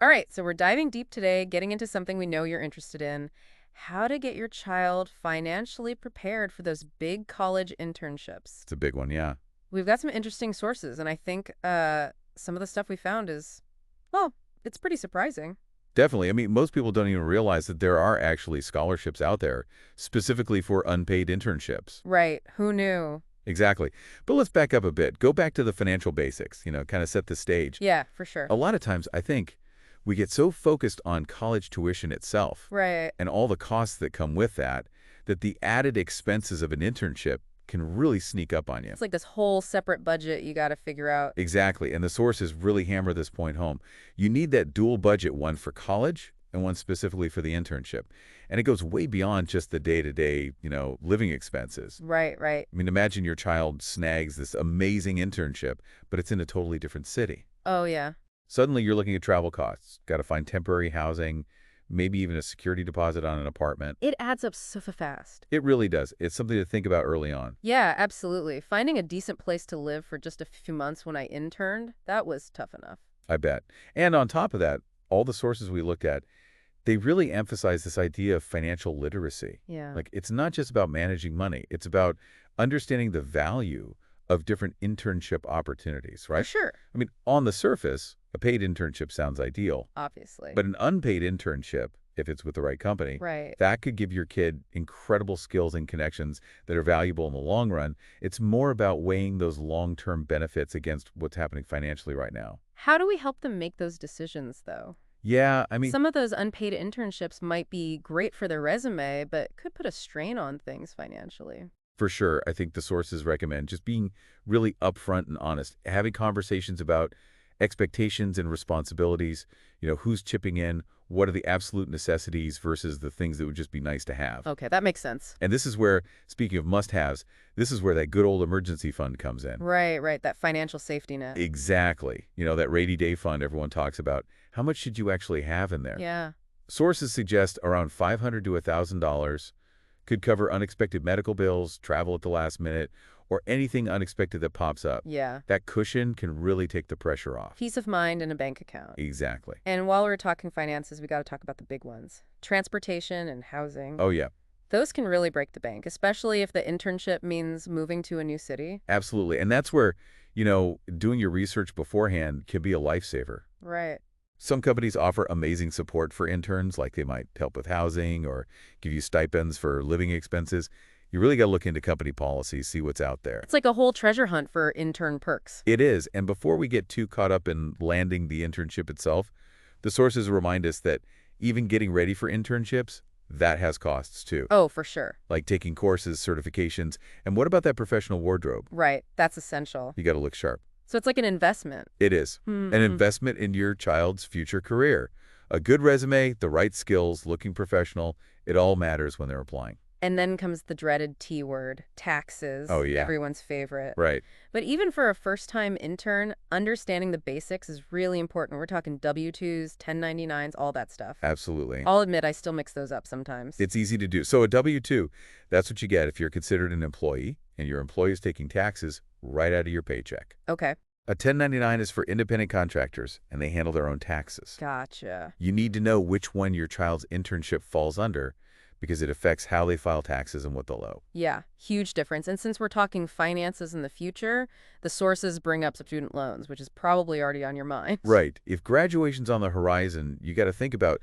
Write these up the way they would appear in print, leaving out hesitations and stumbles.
All right, so we're diving deep today, getting into something we know you're interested in, how to get your child financially prepared for those big college internships. It's a big one, yeah. We've got some interesting sources, and I think some of the stuff we found is, well, it's pretty surprising. Definitely. I mean, most people don't even realize that there are actually scholarships out there specifically for unpaid internships. Right, who knew? Exactly. But let's back up a bit. Go back to the financial basics, kind of set the stage. Yeah, for sure. A lot of times, I think we get so focused on college tuition itself Right. and all the costs that come with that, that the added expenses of an internship can really sneak up on you. It's like this whole separate budget you got to figure out. Exactly, and the sources really hammer this point home. You need that dual budget, one for college and one specifically for the internship. And it goes way beyond just the day-to-day, living expenses. Right, right. I mean, imagine your child snags this amazing internship, but it's in a totally different city. Oh, yeah. Suddenly you're looking at travel costs. Got to find temporary housing, maybe even a security deposit on an apartment. It adds up so fast. It really does. It's something to think about early on. Yeah, absolutely. Finding a decent place to live for just a few months when I interned, that was tough enough. I bet. And on top of that, all the sources we looked at, they really emphasize this idea of financial literacy. Yeah. Like, it's not just about managing money. It's about understanding the value of different internship opportunities, For right? sure. I mean, on the surface, a paid internship sounds ideal, Obviously. but an unpaid internship, if it's with the right company, Right. that could give your kid incredible skills and connections that are valuable in the long run. It's more about weighing those long-term benefits against what's happening financially right now. How do we help them make those decisions, though? Yeah, I mean, Some of those unpaid internships might be great for their resume, but could put a strain on things financially. for sure, I think the sources recommend just being really upfront and honest, having conversations about expectations and responsibilities, who's chipping in, what are the absolute necessities versus the things that would just be nice to have. Okay, that makes sense. And this is where, speaking of must-haves, this is where that good old emergency fund comes in. Right, right. That financial safety net. Exactly. That rainy day fund everyone talks about. How much should you actually have in there? Yeah. Sources suggest around $500 to $1,000 could cover unexpected medical bills, travel at the last minute, or anything unexpected that pops up. Yeah. That cushion can really take the pressure off. Peace of mind in a bank account. Exactly. And while we're talking finances, we got to talk about the big ones. Transportation and housing. Oh, yeah, Those can really break the bank, especially if the internship means moving to a new city. absolutely. And that's where, doing your research beforehand can be a lifesaver. Right. Some companies offer amazing support for interns, like they might help with housing or give you stipends for living expenses. You really got to look into company policies, see what's out there. It's like a whole treasure hunt for intern perks. It is. And before we get too caught up in landing the internship itself, the sources remind us that even getting ready for internships, that has costs too, Oh, for sure. like taking courses, certifications. And what about that professional wardrobe? Right. That's essential. You got to look sharp. So it's like an investment. It is. An investment in your child's future career. A good resume, the right skills, looking professional, it all matters when they're applying. And then comes the dreaded T word, taxes. Oh, yeah. Everyone's favorite. Right. But even for a first-time intern, understanding the basics is really important. We're talking W-2s, 1099s, all that stuff. Absolutely. I'll admit I still mix those up sometimes. It's easy to do. So a W-2, that's what you get if you're considered an employee and your employee is taking taxes right out of your paycheck. Okay. A 1099 is for independent contractors, and they handle their own taxes. Gotcha. You need to know which one your child's internship falls under because it affects how they file taxes and what they'll owe. Yeah, huge difference. And since we're talking finances in the future, the sources bring up student loans, which is probably already on your mind. Right. If graduation's on the horizon, you got to think about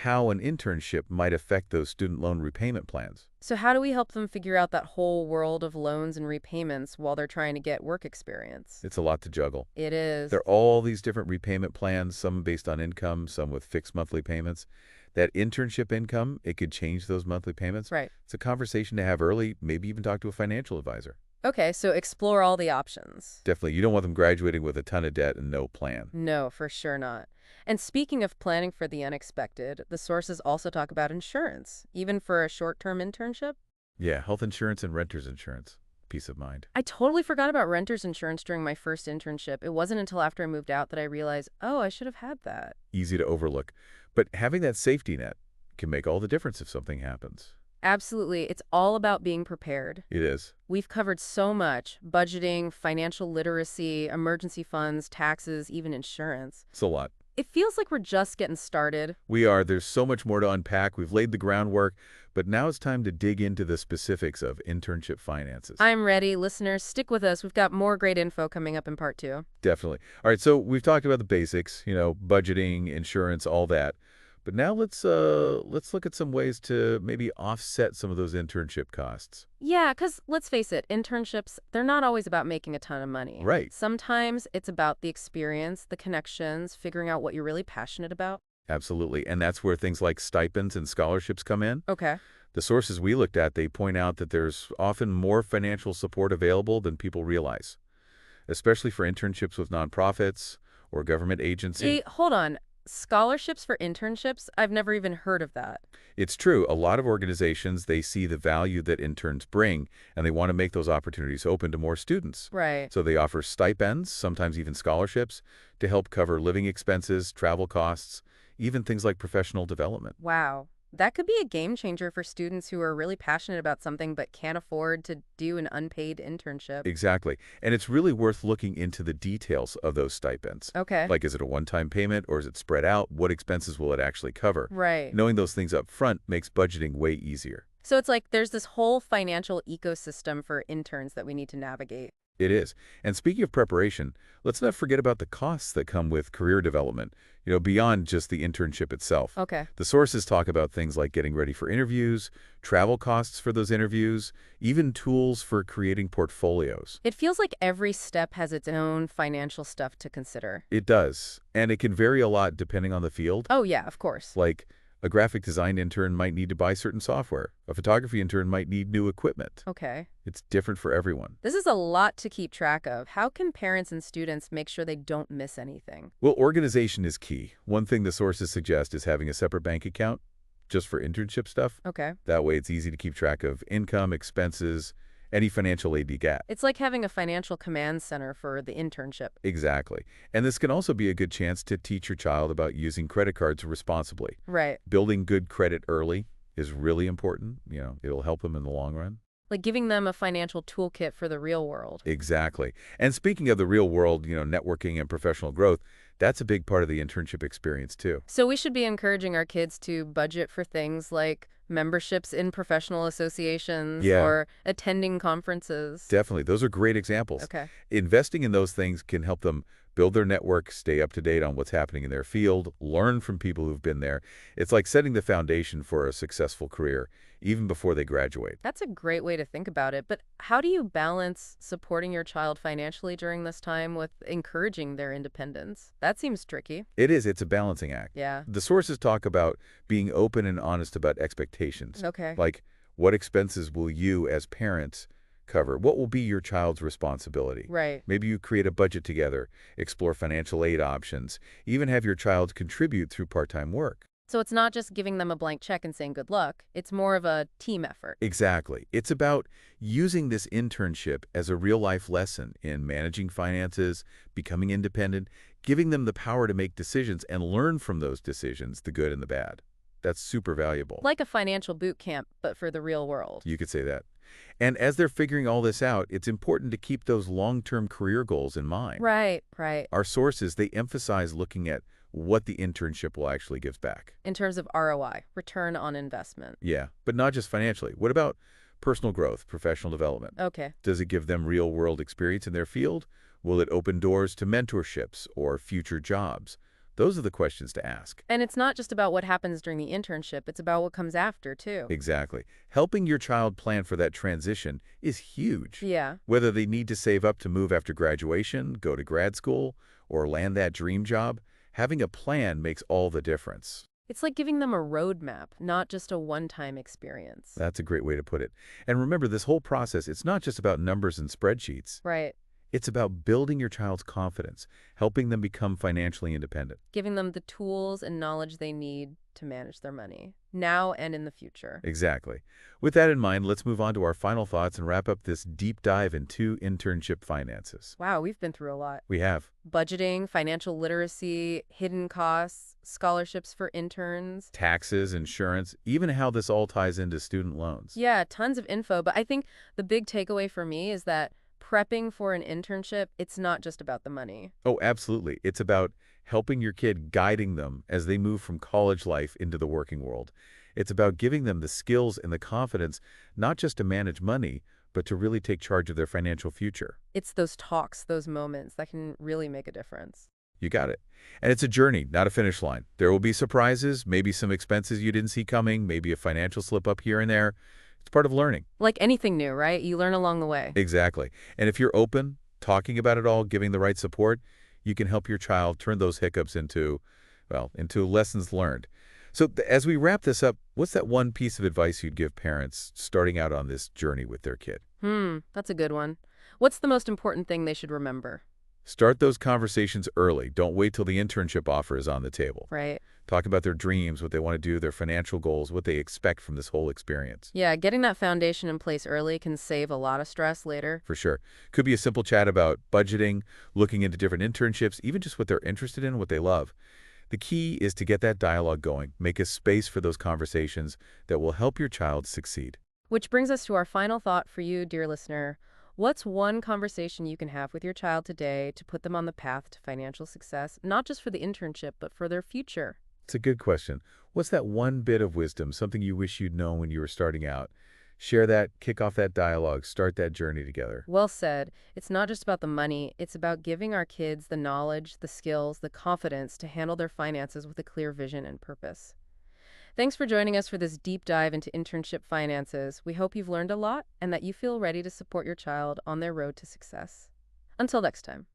how an internship might affect those student loan repayment plans. So how do we help them figure out that whole world of loans and repayments while they're trying to get work experience? It's a lot to juggle. It is. There are all these different repayment plans, some based on income, some with fixed monthly payments. That internship income, it could change those monthly payments. Right. It's a conversation to have early, maybe even talk to a financial advisor. Okay, so explore all the options. Definitely, you don't want them graduating with a ton of debt and no plan. No, for sure not. And speaking of planning for the unexpected, the sources also talk about insurance, even for a short-term internship. Yeah, health insurance and renter's insurance. Peace of mind. I totally forgot about renter's insurance during my first internship. It wasn't until after I moved out that I realized, oh, I should have had that. Easy to overlook. But having that safety net can make all the difference if something happens. Absolutely. It's all about being prepared. It is. We've covered so much: budgeting, financial literacy, emergency funds, taxes, even insurance. It's a lot. It feels like we're just getting started. There's so much more to unpack. We've laid the groundwork, but now it's time to dig into the specifics of internship finances. I'm ready. Listeners, stick with us. We've got more great info coming up in part 2. Definitely. All right, so we've talked about the basics, budgeting, insurance, all that. But now let's look at some ways to maybe offset some of those internship costs. Yeah, because let's face it, internships, they're not always about making a ton of money. Right. Sometimes it's about the experience, the connections, figuring out what you're really passionate about. Absolutely. And that's where things like stipends and scholarships come in. Okay. The sources we looked at, they point out that there's often more financial support available than people realize, especially for internships with nonprofits or government agency. Hold on. Scholarships for internships? I've never even heard of that. It's true. A lot of organizations, they see the value that interns bring, and they want to make those opportunities open to more students. Right. So they offer stipends, sometimes even scholarships, to help cover living expenses, travel costs, even things like professional development. Wow. That could be a game changer for students who are really passionate about something but can't afford to do an unpaid internship. Exactly. And it's really worth looking into the details of those stipends. Okay. Like, is it a one-time payment or is it spread out? What expenses will it actually cover? Right. Knowing those things up front makes budgeting way easier. So it's like there's this whole financial ecosystem for interns that we need to navigate. It is. And speaking of preparation, let's not forget about the costs that come with career development, beyond just the internship itself. Okay. The sources talk about things like getting ready for interviews, travel costs for those interviews, even tools for creating portfolios. It feels like every step has its own financial stuff to consider. It does. And it can vary a lot depending on the field. Oh, yeah, of course. Like, a graphic design intern might need to buy certain software. A photography intern might need new equipment. Okay. It's different for everyone. This is a lot to keep track of. How can parents and students make sure they don't miss anything? Well, organization is key. One thing the sources suggest is having a separate bank account just for internship stuff. Okay. That way it's easy to keep track of income, expenses, any financial aid you get. It's like having a financial command center for the internship. Exactly. And this can also be a good chance to teach your child about using credit cards responsibly. Right. Building good credit early is really important. It'll help them in the long run. Like giving them a financial toolkit for the real world. Exactly. And speaking of the real world, networking and professional growth, that's a big part of the internship experience too. So we should be encouraging our kids to budget for things like memberships in professional associations or attending conferences. Definitely. Those are great examples. Okay. Investing in those things can help them build their network, stay up to date on what's happening in their field, learn from people who've been there. It's like setting the foundation for a successful career, even before they graduate. That's a great way to think about it. But how do you balance supporting your child financially during this time with encouraging their independence? That seems tricky. It is. It's a balancing act. Yeah. The sources talk about being open and honest about expectations. Okay. Like, what expenses will you, as parents, cover? What will be your child's responsibility? Right. Maybe you create a budget together, explore financial aid options, even have your child contribute through part-time work. So it's not just giving them a blank check and saying good luck. It's more of a team effort. Exactly. It's about using this internship as a real-life lesson in managing finances, becoming independent, giving them the power to make decisions and learn from those decisions, the good and the bad. That's super valuable. Like a financial boot camp, but for the real world. You could say that. And as they're figuring all this out, it's important to keep those long-term career goals in mind. Right, right. Our sources, they emphasize looking at what the internship will actually give back. In terms of ROI, return on investment. Yeah, but not just financially. What about personal growth, professional development? Okay. Does it give them real-world experience in their field? Will it open doors to mentorships or future jobs? Those are the questions to ask. And it's not just about what happens during the internship. It's about what comes after, too. Exactly. Helping your child plan for that transition is huge. Yeah. Whether they need to save up to move after graduation, go to grad school, or land that dream job, having a plan makes all the difference. It's like giving them a roadmap, not just a one-time experience. That's a great way to put it. And remember, this whole process, it's not just about numbers and spreadsheets. Right. It's about building your child's confidence, helping them become financially independent. Giving them the tools and knowledge they need to manage their money, now and in the future. Exactly. With that in mind, let's move on to our final thoughts and wrap up this deep dive into internship finances. Wow, we've been through a lot. We have Budgeting, financial literacy, hidden costs, scholarships for interns. taxes, insurance, even how this all ties into student loans. Yeah, tons of info. But I think the big takeaway for me is that prepping for an internship, it's not just about the money. Oh, absolutely. It's about helping your kid, guiding them as they move from college life into the working world. It's about giving them the skills and the confidence, not just to manage money, but to really take charge of their financial future. It's those talks, those moments that can really make a difference. You got it. And it's a journey, not a finish line. There will be surprises, maybe some expenses you didn't see coming, maybe a financial slip up here and there. It's part of learning. Like anything new, right? You learn along the way. Exactly. And if you're open, talking about it all, giving the right support, you can help your child turn those hiccups into, well, into lessons learned. So as we wrap this up, what's that one piece of advice you'd give parents starting out on this journey with their kid? That's a good one. What's the most important thing they should remember? Start those conversations early. Don't wait till the internship offer is on the table. Right. Talk about their dreams, what they want to do, their financial goals, what they expect from this whole experience. Yeah, getting that foundation in place early can save a lot of stress later. For sure. Could be a simple chat about budgeting, looking into different internships, even just what they're interested in, what they love. The key is to get that dialogue going, make a space for those conversations that will help your child succeed. Which brings us to our final thought for you, dear listener. What's one conversation you can have with your child today to put them on the path to financial success, not just for the internship, but for their future? It's a good question. What's that one bit of wisdom, something you wish you'd known when you were starting out? Share that, kick off that dialogue, start that journey together. Well said. It's not just about the money. It's about giving our kids the knowledge, the skills, the confidence to handle their finances with a clear vision and purpose. Thanks for joining us for this deep dive into internship finances. We hope you've learned a lot and that you feel ready to support your child on their road to success. Until next time.